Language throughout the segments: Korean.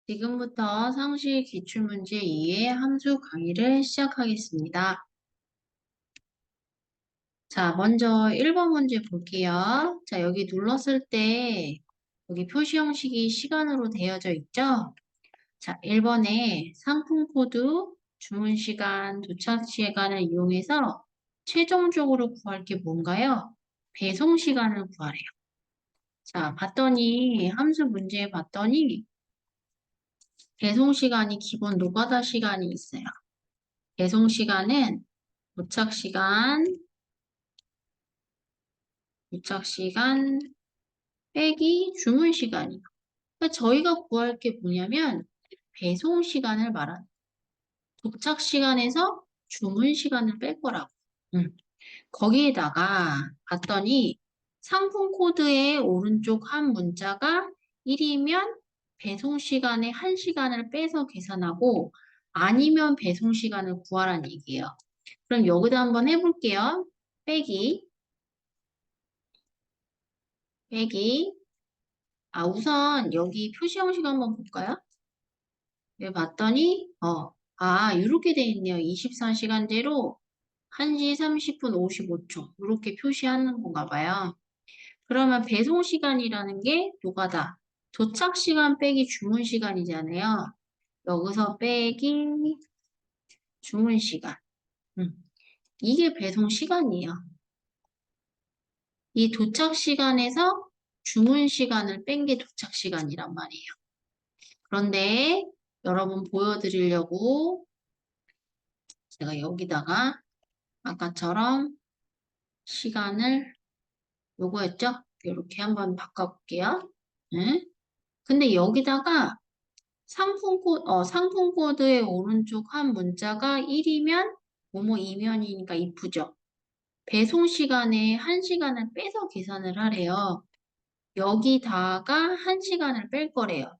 지금부터 상시 기출문제 2의 함수 강의를 시작하겠습니다. 자, 먼저 1번 문제 볼게요. 자, 여기 눌렀을 때 여기 표시 형식이 시간으로 되어져 있죠? 자, 1번에 상품 코드, 주문 시간, 도착 시간을 이용해서 최종적으로 구할 게 뭔가요? 배송 시간을 구하래요. 자, 봤더니 함수 문제 봤더니 배송 시간이 기본 노가다 시간이 있어요. 배송 시간은 도착 시간, 빼기 주문 시간이에요. 그러니까 저희가 구할 게 뭐냐면 배송 시간을 말하는 도착 시간에서 주문 시간을 뺄 거라고. 거기에다가 봤더니 상품 코드의 오른쪽 한 문자가 1이면 배송 시간에 1시간을 빼서 계산하고 아니면 배송 시간을 구하라는 얘기예요. 그럼 여기다 한번 해볼게요. 빼기. 빼기. 우선 여기 표시 형식 한번 볼까요? 네, 봤더니, 이렇게 돼 있네요. 24시간제로 1시 30분 55초. 이렇게 표시하는 건가 봐요. 그러면 배송 시간이라는 게 노가다. 도착 시간 빼기 주문 시간이잖아요. 여기서 빼기 주문 시간. 음, 이게 배송 시간이에요. 이 도착 시간에서 주문 시간을 뺀 게 도착 시간이란 말이에요. 그런데 여러분 보여드리려고 제가 여기다가 아까처럼 시간을 요거였죠? 이렇게 한번 바꿔볼게요. 네? 근데 여기다가 상품 코드의 오른쪽 한 문자가 1이면 뭐뭐 이면이니까 if죠. 배송 시간에 1시간을 빼서 계산을 하래요. 여기다가 1시간을 뺄 거래요.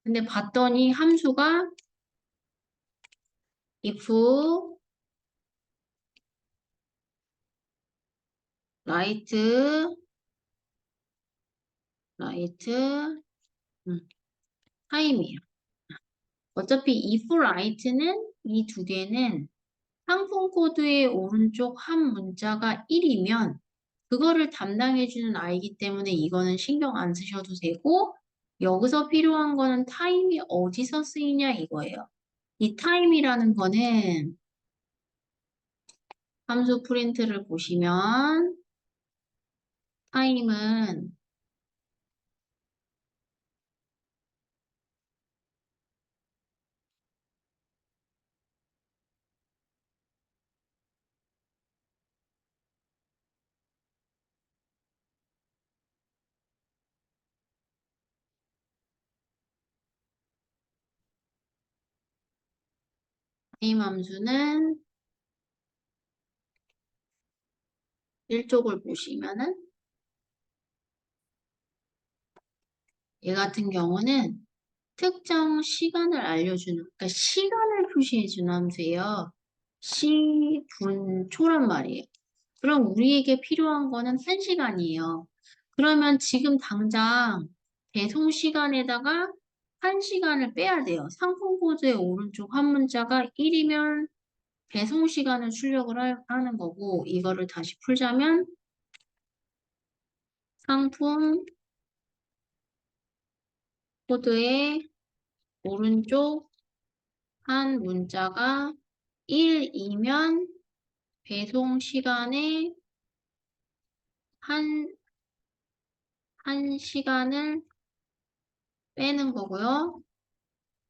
근데 봤더니 함수가 if write time이에요. 어차피 if write는 이 두 개는 상품 코드의 오른쪽 한 문자가 1이면 그거를 담당해주는 아이기 때문에 이거는 신경 안 쓰셔도 되고 여기서 필요한 거는 타임이 어디서 쓰이냐 이거예요. 이 타임이라는 거는 함수 프린트를 보시면 타임은 타임 함수는 1쪽을 보시면은 얘 같은 경우는 특정 시간을 알려주는, 그러니까 시간을 표시해주는 함수예요. 시, 분, 초란 말이에요. 그럼 우리에게 필요한 거는 1시간이에요. 그러면 지금 당장 배송 시간에다가 1시간을 빼야 돼요. 상품 코드의 오른쪽 한 문자가 1이면 배송 시간을 출력을 하는 거고, 이거를 다시 풀자면 상품 코드의 오른쪽 한 문자가 1이면 배송 시간에 한, 한 시간을 빼는 거고요.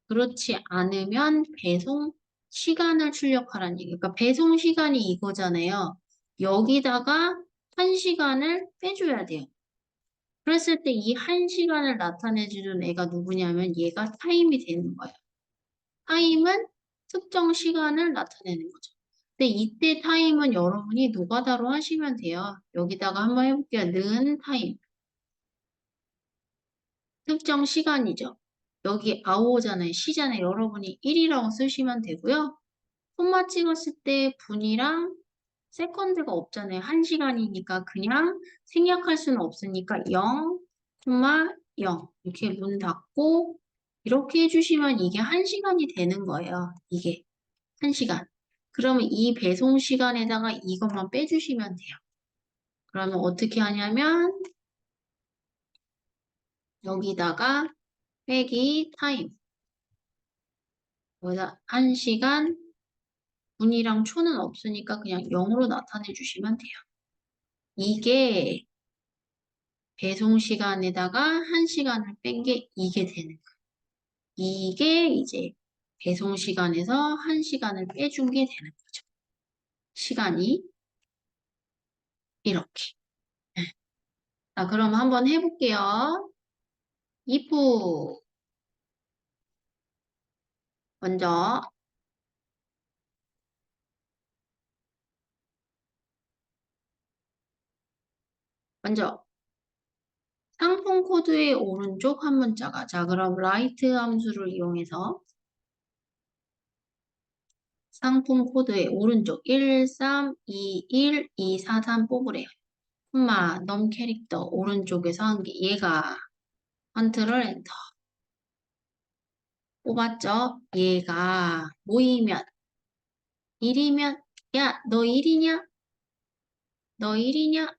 그렇지 않으면 배송 시간을 출력하라는 얘기예요. 그러니까 배송 시간이 이거잖아요. 여기다가 1시간을 빼줘야 돼요. 그랬을 때 이 1시간을 나타내주는 애가 누구냐면 얘가 타임이 되는 거예요. 타임은 특정 시간을 나타내는 거죠. 근데 이때 타임은 여러분이 노가다로 하시면 돼요. 여기다가 한번 해볼게요. 는 타임. 특정 시간이죠. 여기 아워잖아요. 시잖아요. 여러분이 1이라고 쓰시면 되고요. 콤마 찍었을 때 분이랑 세컨드가 없잖아요. 1시간이니까 그냥 생략할 수는 없으니까 0, 0 이렇게 문 닫고 이렇게 해주시면 이게 1시간이 되는 거예요. 이게 1시간. 그러면 이 배송 시간에다가 이것만 빼주시면 돼요. 그러면 어떻게 하냐면 여기다가 빼기 타임. 여기다 1시간 분이랑 초는 없으니까 그냥 0으로 나타내 주시면 돼요. 이게 배송 시간에다가 1시간을 뺀 게 이게 되는 거예요. 이게 이제 배송 시간에서 1시간을 빼준 게 되는 거죠. 시간이 이렇게. 자, 그럼 한번 해볼게요. if 먼저 먼저 상품 코드의 오른쪽 한 문자가 자 그럼 write 함수를 이용해서 상품 코드의 오른쪽 1321243 뽑으래요. 콤마 넘 캐릭터 오른쪽에서 한 개 얘가 컨트롤 엔터 뽑았죠? 얘가 모이면 1이면 야 너 1이냐? 너 1이냐?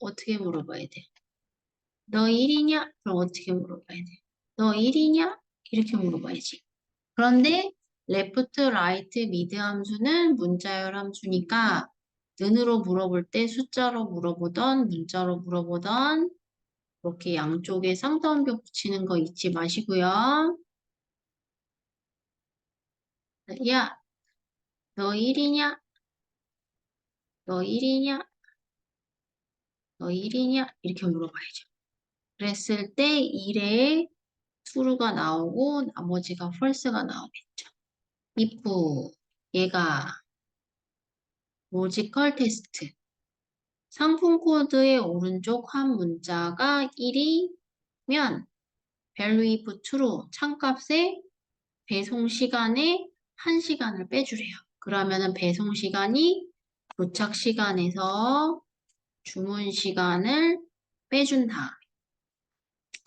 어떻게 물어봐야 돼? 너 1이냐? 그럼 어떻게 물어봐야 돼? 너 1이냐? 이렇게 물어봐야지. 그런데 left, right, mid 함수는 문자열 함수니까 는으로 물어볼 때 숫자로 물어보던 문자로 물어보던 이렇게 양쪽에 쌍따옴표 붙이는 거 잊지 마시고요. 야, 너 1이냐? 너 1이냐? 너 1이냐? 이렇게 물어봐야죠. 그랬을 때 1에 true가 나오고 나머지가 false가 나오겠죠. if 얘가 로지컬 테스트 상품 코드의 오른쪽 한 문자가 1이면 value if true 참값에 배송 시간에 1시간을 빼주래요. 그러면은 배송 시간이 도착 시간에서 주문 시간을 빼준 다음에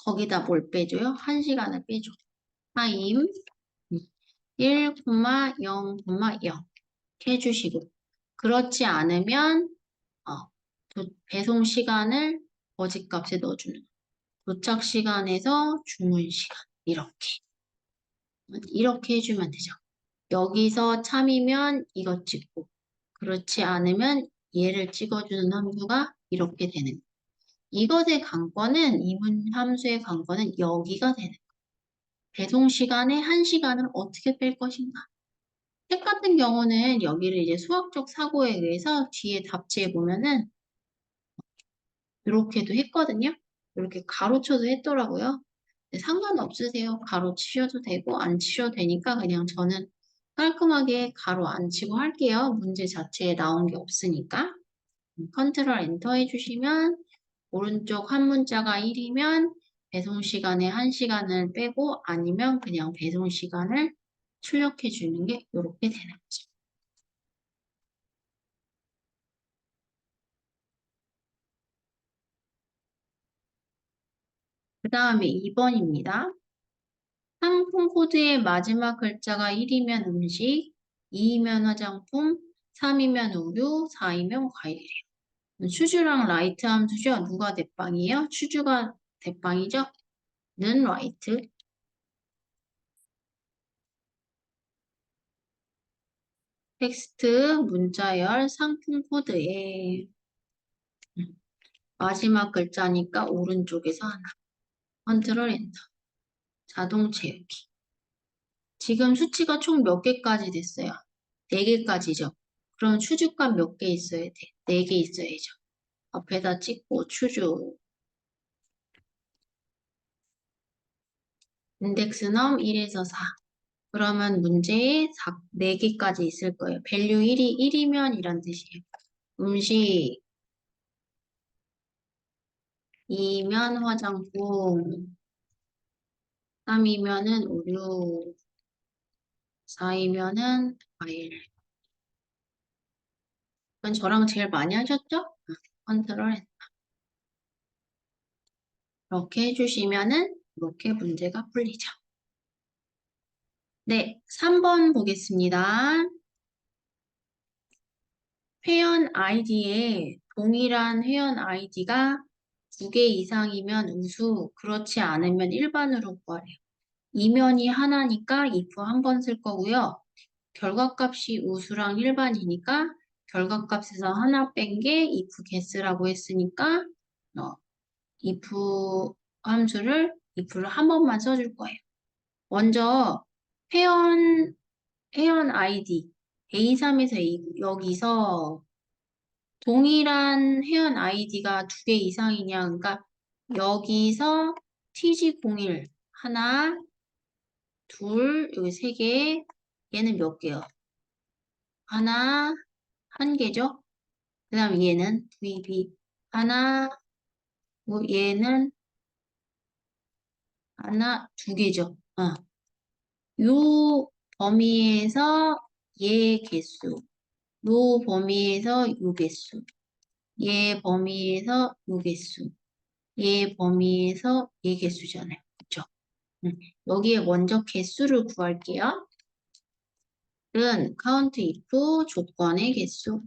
거기다 뭘 빼줘요? 1시간을 빼줘. 타임 1, 0, 0 이렇게 해주시고 그렇지 않으면 배송 시간을 거짓값에 넣어주는 도착 시간에서 주문 시간 이렇게 해주면 되죠. 여기서 참이면 이것 찍고 그렇지 않으면 얘를 찍어주는 함수가 이렇게 되는 거예요. 이것의 관건은 이문 함수의 관건은 여기가 되는 거예요. 배송 시간에 1시간을 어떻게 뺄 것인가. 책 같은 경우는 여기를 이제 수학적 사고에 의해서 뒤에 답지에 보면은 이렇게도 했거든요. 이렇게 가로쳐도 했더라고요. 근데 상관없으세요. 가로 치셔도 되고 안 치셔도 되니까 그냥 저는 깔끔하게 가로 안 치고 할게요. 문제 자체에 나온 게 없으니까. 컨트롤 엔터 해주시면 오른쪽 한 문자가 1이면 배송 시간에 1시간을 빼고 아니면 그냥 배송 시간을 출력해 주는 게 이렇게 되는 거죠. 그 다음에 2번입니다. 상품 코드의 마지막 글자가 1이면 음식, 2이면 화장품, 3이면 우유, 4이면 과일이에요. 추주랑 라이트 함수죠? 누가 대빵이에요? 추주가 대빵이죠? 는 라이트. 텍스트, 문자열, 상품 코드에 마지막 글자니까 오른쪽에서 하나. 컨트롤 엔터. 자동 채우기. 지금 수치가 총 몇 개까지 됐어요? 4개까지죠. 그럼 추주값 몇 개 있어야 돼? 4개 있어야죠. 앞에다 찍고 추주. 인덱스 넘 1에서 4. 그러면 문제에 4개까지 있을 거예요. 밸류 1이 1이면 이란 뜻이에요. 음식 2면 화장품 3이면은 우유 4이면은 과일. 이건 저랑 제일 많이 하셨죠? 컨트롤 이렇게 해주시면은 이렇게 문제가 풀리죠. 네, 3번 보겠습니다. 회원 아이디에 동일한 회원 아이디가 2개 이상이면 우수, 그렇지 않으면 일반으로 구하래요. 이면이 하나니까 if 한 번 쓸 거고요. 결과값이 우수랑 일반이니까 결과값에서 하나 뺀 게 if guess라고 했으니까 if if를 한 번만 써줄 거예요. 먼저 회원 아이디 A3에서 A9 여기서 동일한 회원 아이디가 2개 이상이냐 그러니까 여기서 TG01 하나 둘 여기 3개 얘는 몇 개요? 하나 한 개죠? 그 다음 얘는 VB 하나 뭐 얘는 하나 두 개죠. 요 범위에서 얘 개수 요 범위에서 요 개수 얘 범위에서 요 개수 얘 범위에서 얘 개수잖아요. 그쵸? 음, 여기에 먼저 개수를 구할게요. 은 count if 조건의 개수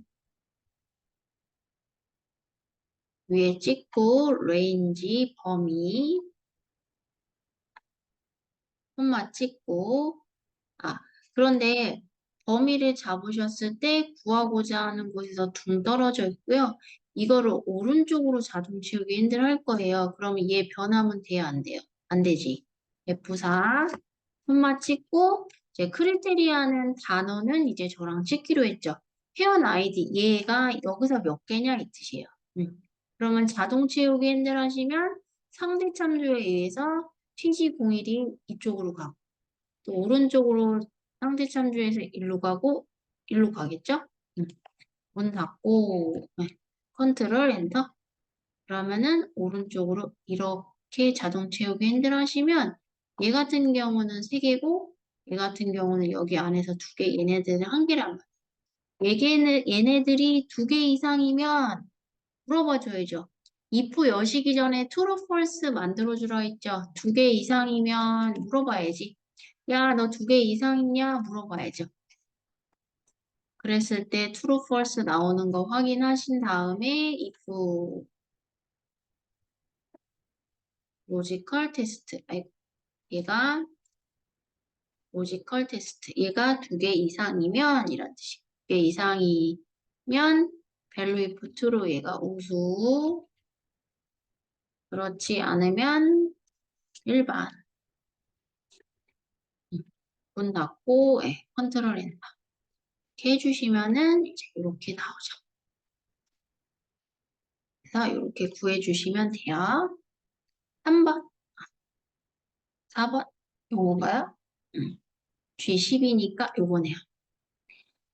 위에 찍고 range 범위 콤마 찍고 그런데 범위를 잡으셨을 때 구하고자 하는 곳에서 둥 떨어져 있고요. 이거를 오른쪽으로 자동 치우기 힘들할 거예요. 그러면 얘 변하면 돼요? 안 돼요? 안 되지. F4 콤마 찍고 이제 크리테리아는 단어는 이제 저랑 찍기로 했죠. 회원 아이디 얘가 여기서 몇 개냐 이 뜻이에요. 그러면 자동 채우기 핸들하시면 상대 참조에 의해서 TG01이 이쪽으로 가고 또 오른쪽으로 상대 참조에서 일로 가고 일로 가겠죠? 문 닫고 컨트롤 엔터 그러면은 오른쪽으로 이렇게 자동 채우기 핸들하시면 얘 같은 경우는 3개고 얘 같은 경우는 여기 안에서 2개 얘네들은 1개란 말이에요. 얘네들이 2개 이상이면 물어봐줘야죠. if 여시기 전에 true, false 만들어주라 했죠. 2개 이상이면 물어봐야지. 야, 너 2개 이상 있냐? 물어봐야죠. 그랬을 때 true, false 나오는 거 확인하신 다음에 if logical test, 얘가 logical test, 얘가 2개 이상이면 이런 뜻이에요. 2개 이상이면 value if true, 얘가 우수, 그렇지 않으면 일반. 문 닫고 컨트롤 엔터 이렇게 해주시면은 이제 이렇게 나오죠. 그래서 이렇게 구해주시면 돼요. 3번, 4번 요건가요? G10이니까 요거네요.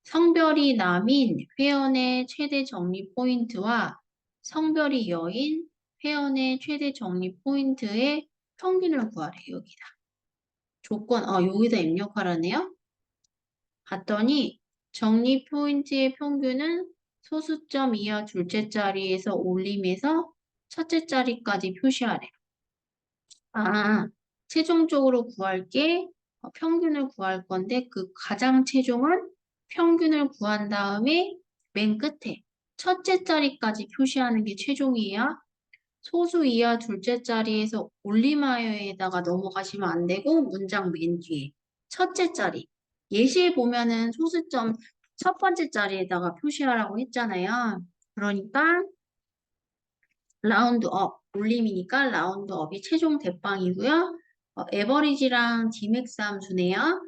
성별이 남인 회원의 최대 적립 포인트와 성별이 여인 회원의 최대 적립 포인트의 평균을 구하래 여기다. 조건, 여기다 입력하라네요. 봤더니 적립 포인트의 평균은 소수점 이하 둘째 자리에서 올림에서 첫째 자리까지 표시하래. 최종적으로 구할 게 평균을 구할 건데 그 가장 최종은 평균을 구한 다음에 맨 끝에 첫째 자리까지 표시하는 게 최종이에요. 소수 이하 둘째 자리에서 올림하여에다가 넘어가시면 안 되고 문장 맨 뒤에 첫째 자리 예시에 보면은 소수점 첫 번째 자리에다가 표시하라고 했잖아요. 그러니까 라운드업 올림이니까 라운드업이 최종 대빵이고요. 에버리지랑 디맥스 함수네요.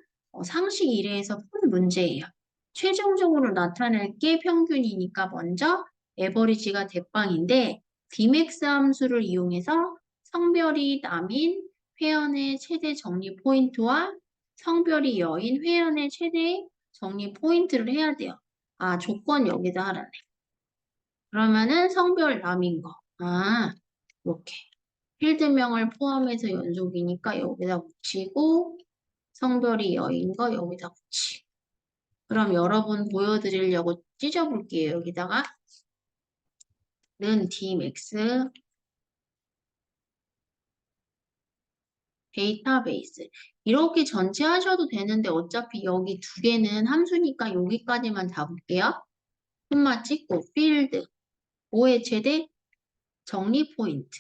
상식 1회에서 푼 문제예요. 최종적으로 나타낼 게 평균이니까 먼저 에버리지가 대빵인데 디맥스 함수를 이용해서 성별이 남인 회원의 최대 적립 포인트와 성별이 여인 회원의 최대 적립 포인트를 해야 돼요. 조건 여기다 하라네. 그러면은 성별 남인 거. 이렇게. 필드명을 포함해서 연속이니까 여기다 붙이고 성별이 여인 거 여기다 붙이고 그럼 여러분 보여드리려고 찢어볼게요. 여기다가 는 dmax 데이터베이스. 이렇게 전체 하셔도 되는데 어차피 여기 두 개는 함수니까 여기까지만 잡을게요. 콤마 찍고 필드 5의 최대 정리 포인트.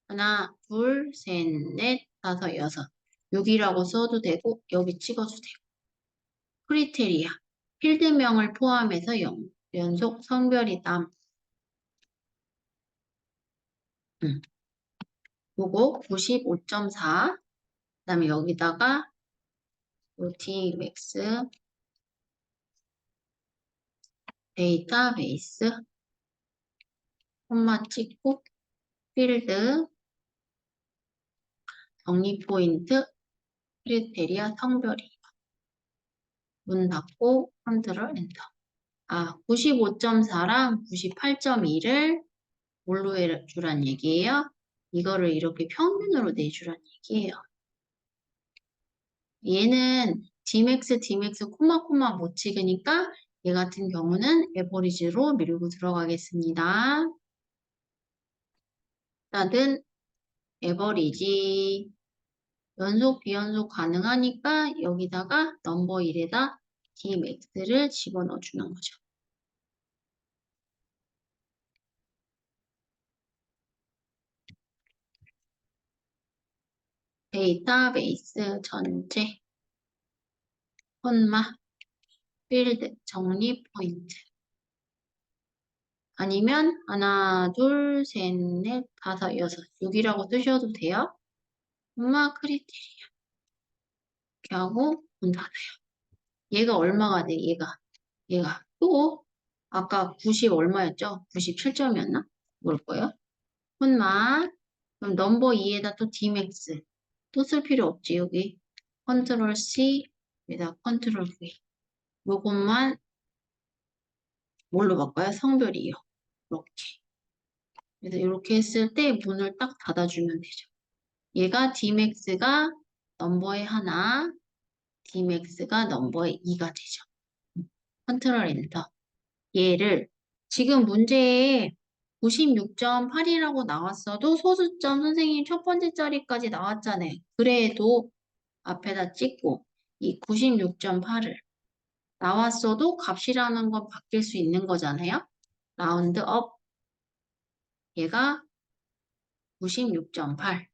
하나, 둘, 셋, 넷, 다섯, 여섯. 6이라고 써도 되고 여기 찍어도 되고. 크리테리아. 필드명을 포함해서 0. 연속 성별이다. 요거 95.4. 그다음에 여기다가 요 Dmax 데이터베이스 콤마 찍고 필드 정리 포인트 크리테리아 성별이 문 닫고 컨트롤 엔터. 95.4랑 98.2를 뭘로 해주란 얘기예요? 이거를 이렇게 평균으로 내주란 얘기예요. 얘는 Dmax, 코마 못 찍으니까 얘 같은 경우는 에버리지로 밀고 들어가겠습니다. 일단은 에버리지 연속, 비연속 가능하니까 여기다가 넘버 1에다 Dmax를 집어넣어 주는 거죠. 데이터베이스 전체 콤마 필드 정리 포인트 아니면 하나, 둘, 셋, 넷, 다섯, 여섯 6이라고 쓰셔도 돼요. 콤마 크리테리아 이렇게 하고 문 닫아요. 얘가 얼마가 돼? 얘가 또 아까 90 얼마였죠? 97점이었나? 뭘 거예요? 콤마 그럼 넘버 2에다 또 Dmax 또 쓸 필요 없지 여기 컨트롤 C 여기다 컨트롤 V 요것만 뭘로 바꿔요? 성별이요. 이렇게. 그래서 이렇게 했을 때 문을 딱 닫아주면 되죠. 얘가 Dmax가 넘버의 하나, Dmax가 넘버의 2가 되죠. 컨트롤 엔터. 얘를 지금 문제에 96.8이라고 나왔어도 소수점 선생님 첫 번째 자리까지 나왔잖아요. 그래도 앞에다 찍고 이 96.8을 나왔어도 값이라는 건 바뀔 수 있는 거잖아요. 라운드 업 얘가 96.8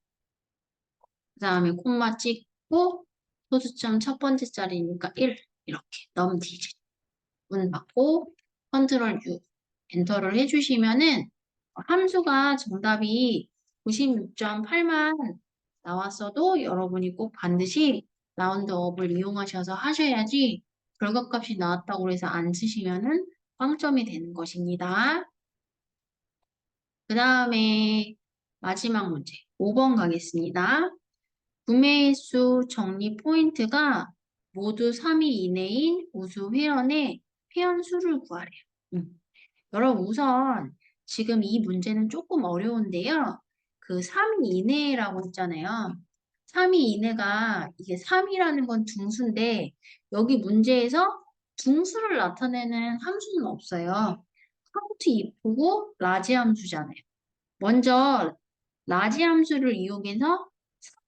그 다음에 콤마 찍고 소수점 첫 번째 자리니까 1 이렇게 넘디지 문 받고 컨트롤 U 엔터를 해주시면은 함수가 정답이 96.8만 나왔어도 여러분이 꼭 반드시 라운드업을 이용하셔서 하셔야지 결과값이 나왔다고 해서 안 쓰시면은 빵점이 되는 것입니다. 그 다음에 마지막 문제 5번 가겠습니다. 구매수 정리 포인트가 모두 3위 이내인 우수 회원의 회원 수를 구하래요. 여러분 우선 지금 이 문제는 조금 어려운데요. 그 3위 이내라고 했잖아요. 3위 이내가 이게 3이라는 건 등수인데 여기 문제에서 등수를 나타내는 함수는 없어요. 카운트 if고 라지 함수잖아요. 먼저 라지 함수를 이용해서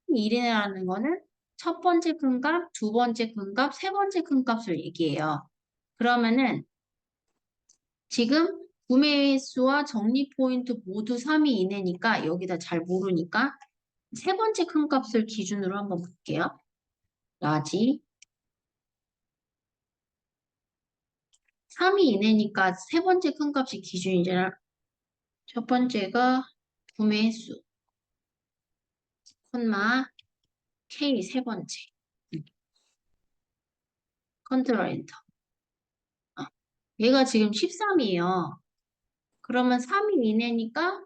3위 이내라는 거는 첫 번째 큰 값, 두 번째 큰 값, 세 번째 큰 값을 얘기해요. 그러면은 지금 구매 수와 적립 포인트 모두 3위 이내니까 여기다 잘 모르니까 세 번째 큰 값을 기준으로 한번 볼게요. 라지 3위 이내니까 세 번째 큰 값이 기준이잖아. 첫 번째가 구매 수, 콤마 K 세 번째. 컨트롤 엔터. 얘가 지금 13이에요. 그러면 3위 이내니까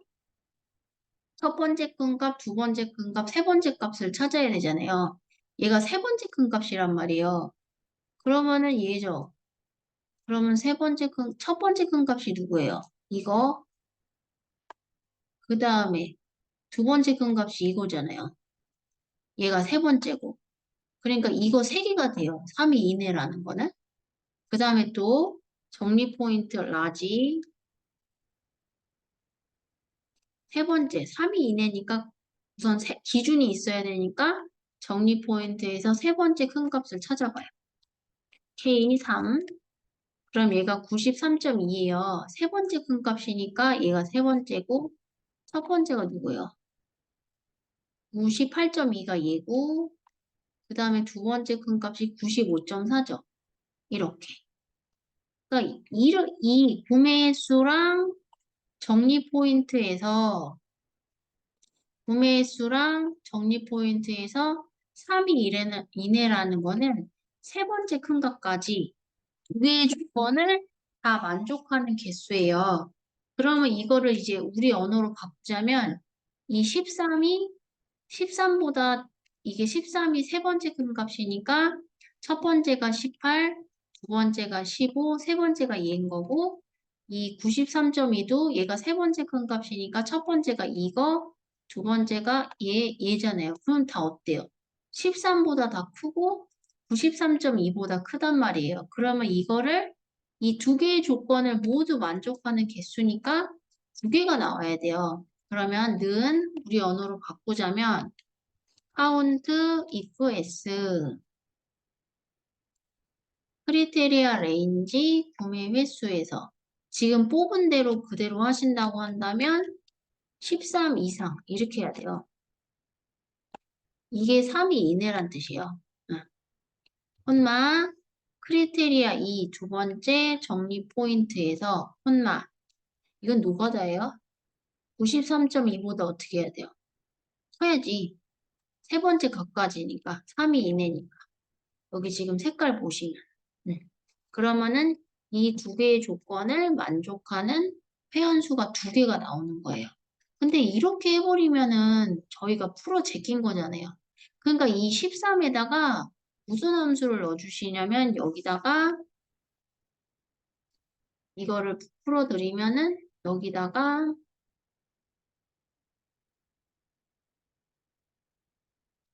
첫 번째 큰 값, 두 번째 큰 값, 세 번째 값을 찾아야 되잖아요. 얘가 세 번째 큰 값이란 말이에요. 그러면은 얘죠. 그러면 첫 번째 큰 값이 누구예요? 이거, 그 다음에 두 번째 큰 값이 이거잖아요. 얘가 세 번째고. 그러니까 이거 세 개가 돼요. 3위 이내라는 거는. 그 다음에 또 정리 포인트 라지. 세 번째, 3위 이내니까 우선 기준이 있어야 되니까 정리 포인트에서 세 번째 큰 값을 찾아봐요. K3. 그럼 얘가 93.2예요. 세 번째 큰 값이니까 얘가 세 번째고 첫 번째가 누구예요? 98.2가 얘고 그 다음에 두 번째 큰 값이 95.4죠. 이렇게. 그러니까 이 구매 수랑 정리 포인트에서 구매 수랑 정리 포인트에서 3이 이내라는 거는 세 번째 큰 값까지 두 개의 조건을 다 만족하는 개수예요. 그러면 이거를 이제 우리 언어로 바꾸자면 이 13보다 이게 13이 세 번째 큰 값이니까 첫 번째가 18, 두 번째가 15, 세 번째가 얘인 거고 이 93.2도 얘가 세 번째 큰 값이니까 첫 번째가 이거, 두 번째가 얘잖아요. 그럼 다 어때요? 13보다 다 크고 93.2보다 크단 말이에요. 그러면 이거를 이 두 개의 조건을 모두 만족하는 개수니까 두 개가 나와야 돼요. 그러면 는 우리 언어로 바꾸자면 count if s 크리테리아 레인지 구매 횟수에서 지금 뽑은 대로 그대로 하신다고 한다면 13 이상 이렇게 해야 돼요. 이게 3이 이내란 뜻이에요. 응. 콤마 크리테리아 2 두 번째 정리 포인트에서 콤마 이건 노가다예요. 93.2보다 어떻게 해야 돼요? 커야지. 세 번째 값까지니까 3이 이내니까. 여기 지금 색깔 보시면. 네. 그러면은 이 두 개의 조건을 만족하는 회원수가 두 개가 나오는 거예요. 근데 이렇게 해버리면은 저희가 풀어 제낀 거잖아요. 그러니까 이 13에다가 무슨 함수를 넣어주시냐면 여기다가 이거를 풀어드리면은 여기다가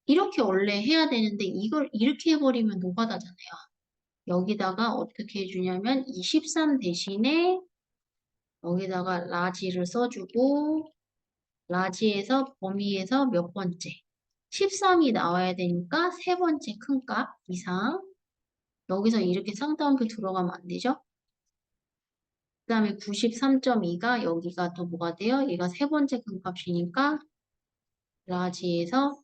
이렇게 원래 해야 되는데 이걸 이렇게 해버리면 노가다잖아요. 여기다가 어떻게 해주냐면 이 13 대신에 여기다가 라지를 써주고 라지에서 범위에서 몇 번째 13이 나와야 되니까 세 번째 큰 값 이상 여기서 이렇게 쌍따옴표 들어가면 안 되죠? 그 다음에 93.2가 여기가 또 뭐가 돼요? 얘가 세 번째 큰 값이니까 라지에서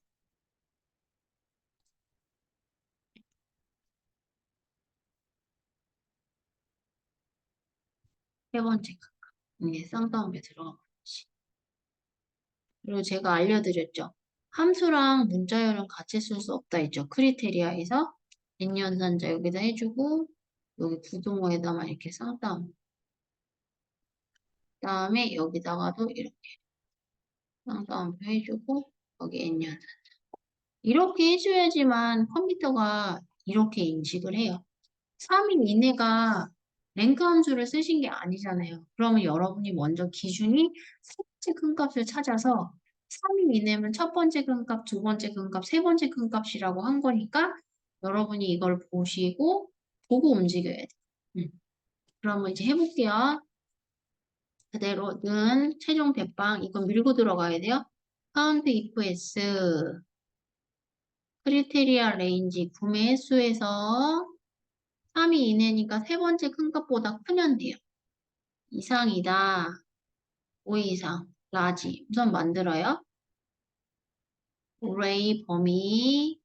세 번째 큰 값. 이게 쌍따옴표 들어가면 되지. 그리고 제가 알려드렸죠. 함수랑 문자열은 같이 쓸 수 없다 했죠. 크리테리아에서 N연산자 여기다 해주고 여기 부동어에다만 이렇게 쌍따옴. 그다음에 여기다가도 이렇게 쌍따옴표 해주고 여기 N연산. 이렇게 해줘야지만 컴퓨터가 이렇게 인식을 해요. 3인 이내가 랭크 함수를 쓰신 게 아니잖아요. 그러면 여러분이 먼저 기준이 세 번째 큰 값을 찾아서 3인 이내면 첫 번째 큰 값, 두 번째 큰 값, 세 번째 큰 값이라고 한 거니까 여러분이 이걸 보시고 보고 움직여야 돼요. 그러면 이제 해볼게요. 그대로 는 최종 대빵 이건 밀고 들어가야 돼요. count if s 크리테리아 레인지 구매 횟수에서 3이 이내니까 세 번째 큰 값보다 크면 돼요. 이상이다. 5 이상. 라지. 우선 만들어요. array 범위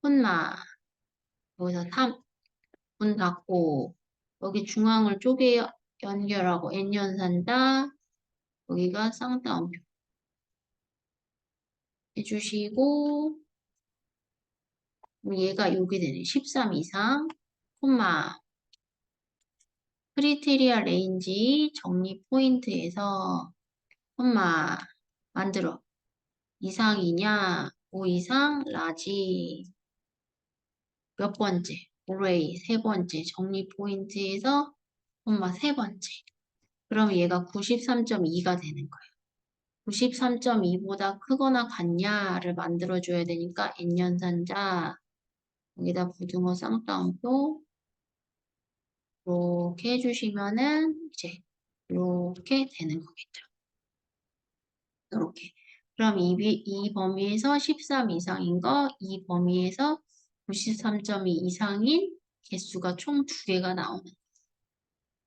콤마 여기서 3. 문 닫고 여기 중앙을 쪼개 연결하고 n연산다. 여기가 쌍따옴표 해주시고 그럼 얘가 여기 되네. 13 이상 콤마 크리테리아 레인지 정리 포인트에서 콤마 만들어. 이상이냐? 5 이상 라지 몇 번째? array 세 번째 정리 포인트에서 콤마 세 번째. 그럼 얘가 93.2가 되는 거예요. 93.2보다 크거나 같냐를 만들어줘야 되니까 n연산자 여기다 부등호 쌍따옴표 이렇게 해주시면은 이제 이렇게 되는 거겠죠. 이렇게. 그럼 이 범위에서 13 이상인 거, 이 범위에서 93.2 이상인 개수가 총 2개가 나오는.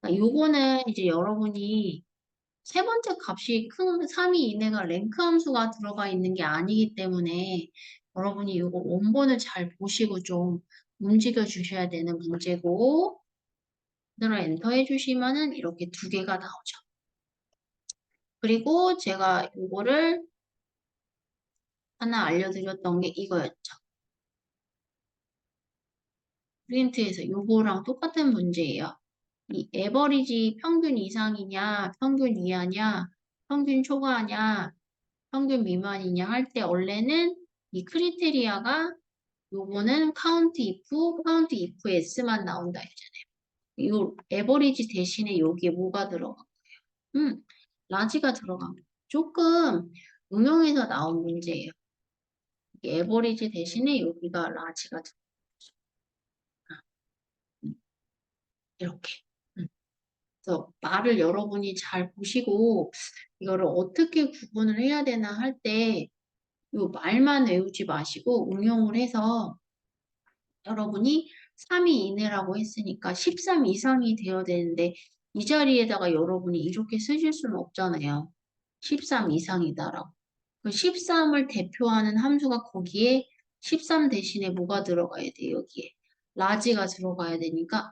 그러니까 요거는 이제 여러분이 세 번째 값이 큰 3이 이내가 랭크 함수가 들어가 있는 게 아니기 때문에 여러분이 요거 원본을 잘 보시고 좀 움직여 주셔야 되는 문제고, 그대로 엔터 해주시면은 이렇게 2개가 나오죠. 그리고 제가 요거를 하나 알려드렸던 게 이거였죠. 프린트에서 요거랑 똑같은 문제예요. 이 에버리지 평균 이상이냐, 평균 이하냐, 평균 초과하냐, 평균 미만이냐 할 때 원래는 이 크리테리아가 요거는 count if s만 나온다 했잖아요. 요 에버리지 대신에 여기에 뭐가 들어가? 라지가 들어간 거예요. 조금 응용해서 나온 문제예요. 에버리지 대신에 여기가 라지가 들어간 거죠. 이렇게. 그래서 말을 여러분이 잘 보시고 이거를 어떻게 구분을 해야 되나 할 때 이 말만 외우지 마시고 응용을 해서 여러분이 3이 이내라고 했으니까 13 이상이 되어야 되는데 이 자리에다가 여러분이 이렇게 쓰실 수는 없잖아요. 13 이상이다라고. 그 13을 대표하는 함수가 거기에 13 대신에 뭐가 들어가야 돼, 여기에. 라지가 들어가야 되니까,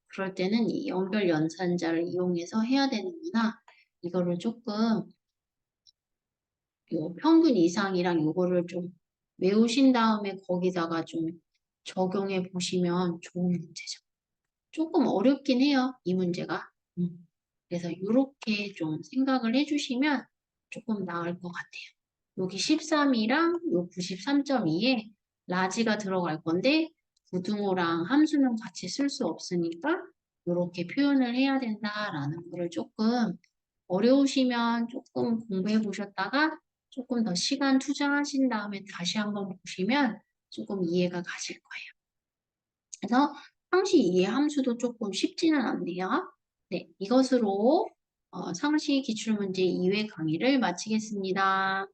그럴 때는 이 연결 연산자를 이용해서 해야 되는구나. 이거를 조금, 요 평균 이상이랑 요거를 좀 외우신 다음에 거기다가 좀 적용해 보시면 좋은 문제죠. 조금 어렵긴 해요, 이 문제가. 그래서 이렇게 좀 생각을 해주시면 조금 나을 것 같아요. 여기 13이랑 요 93.2에 라지가 들어갈 건데 부등호랑 함수는 같이 쓸 수 없으니까 이렇게 표현을 해야 된다라는 거를 조금 어려우시면 조금 공부해 보셨다가 조금 더 시간 투자하신 다음에 다시 한번 보시면 조금 이해가 가실 거예요. 그래서 상시 이해 함수도 조금 쉽지는 않네요. 네, 이것으로 상시 기출문제 2회 강의를 마치겠습니다.